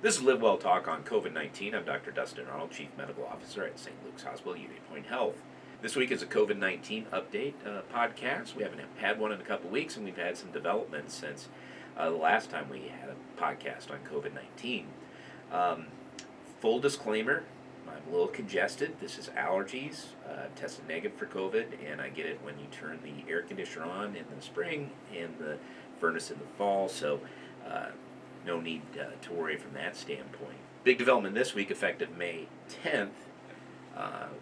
This is LiveWell Talk on COVID-19. I'm Dr. Dustin Arnold, Chief Medical Officer at St. Luke's Hospital, UnityPoint Health. This week is a COVID-19 update podcast. We haven't had one in a couple weeks, and we've had some developments since the last time we had a podcast on COVID-19. Full disclaimer, I'm a little congested. This is allergies. I've tested negative for COVID, and I get it when you turn the air conditioner on in the spring and the furnace in the fall, so no need to worry from that standpoint. Big development this week, effective May 10th,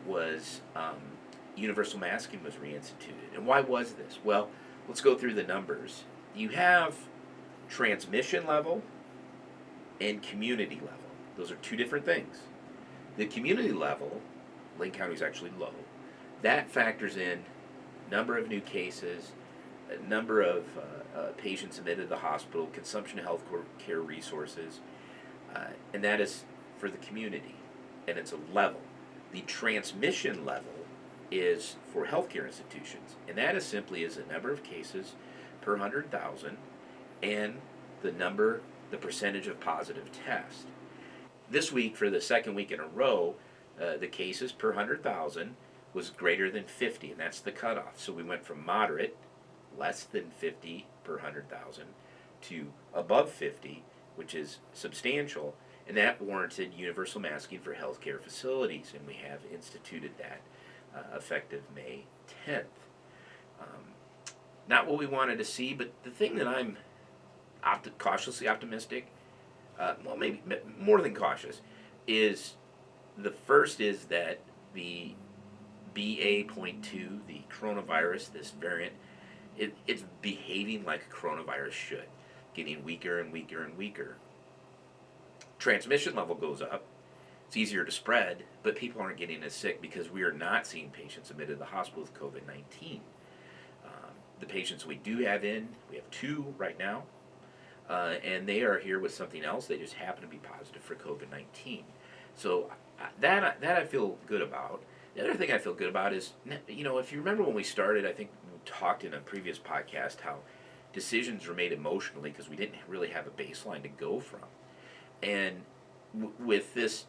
was universal masking was reinstituted. And why was this? Well, let's go through the numbers. You have transmission level and community level. Those are two different things. The community level, Lake County is actually low. That factors in number of new cases, a number of patients admitted to the hospital, consumption of health care resources, and that is for the community, and it's a level. The transmission level is for healthcare institutions, and that is simply is the number of cases per 100,000 and the percentage of positive tests. This week, for the second week in a row, the cases per 100,000 was greater than 50, and that's the cutoff. So we went from moderate, less than 50 per 100,000, to above 50, which is substantial, and that warranted universal masking for healthcare facilities, and we have instituted that effective May 10th. Not what we wanted to see, but the thing that I'm cautiously optimistic, well, maybe more than cautious, is the first is that the BA.2, the coronavirus, this variant, it's behaving like a coronavirus should, getting weaker and weaker and weaker. Transmission level goes up. It's easier to spread, but people aren't getting as sick because we are not seeing patients admitted to the hospital with COVID-19. The patients we do have in, we have 2 right now, and they are here with something else. They just happen to be positive for COVID-19. So that I feel good about. The other thing I feel good about is, if you remember when we started, I think we talked in a previous podcast how decisions were made emotionally because we didn't really have a baseline to go from. And with this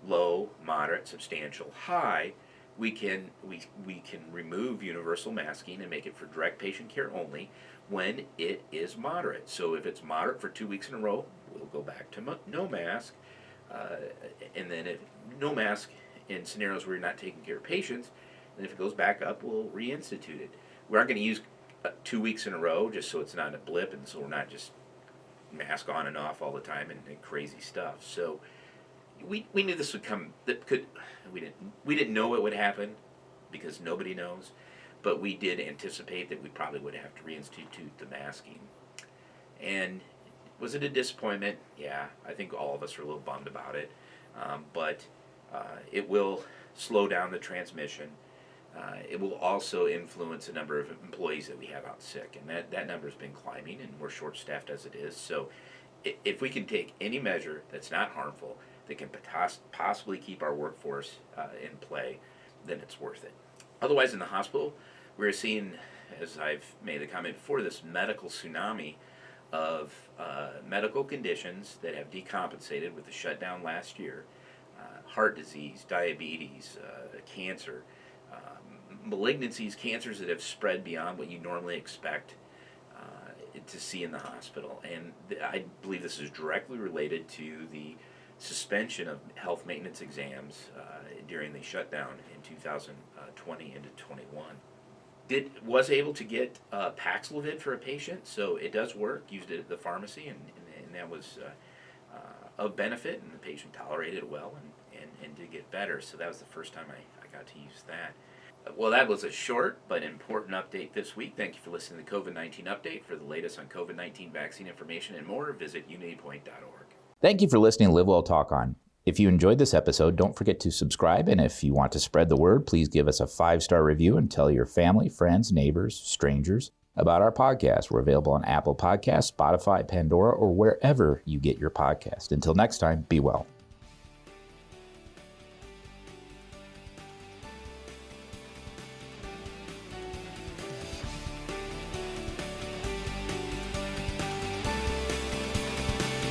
low, moderate, substantial, high, we can remove universal masking and make it for direct patient care only when it is moderate. So if it's moderate for 2 weeks in a row, we'll go back to no mask. And then if no mask in scenarios where you're not taking care of patients, and if it goes back up, we'll reinstitute it. We aren't going to use 2 weeks in a row just so it's not a blip, and so we're not just mask on and off all the time and crazy stuff. So we knew this would come. We didn't know it would happen because nobody knows, but we did anticipate that we probably would have to reinstitute the masking. And was it a disappointment? Yeah, I think all of us are a little bummed about it, but it will slow down the transmission. It will also influence the number of employees that we have out sick, and that number has been climbing, and we're short-staffed as it is. So if we can take any measure that's not harmful, that can possibly keep our workforce in play, then it's worth it. Otherwise, in the hospital, we're seeing, as I've made the comment before, this medical tsunami of medical conditions that have decompensated with the shutdown last year. Heart disease, diabetes, cancer, malignancies, cancers that have spread beyond what you normally expect to see in the hospital. And I believe this is directly related to the suspension of health maintenance exams during the shutdown in 2020 into 21. Was able to get Paxlovid for a patient, so it does work. Used it at the pharmacy, and that was of benefit, and the patient tolerated it well and did get better. So that was the first time I got to use that. Well, that was a short but important update this week. Thank you for listening to the COVID-19 update. For the latest on COVID-19 vaccine information and more, visit unitypoint.org. Thank you for listening to LiveWell Talk On. If you enjoyed this episode, don't forget to subscribe, and if you want to spread the word, please give us a 5-star review and tell your family, friends, neighbors, strangers about our podcast. We're available on Apple Podcasts, Spotify, Pandora, or wherever you get your podcast. Until next time, be well.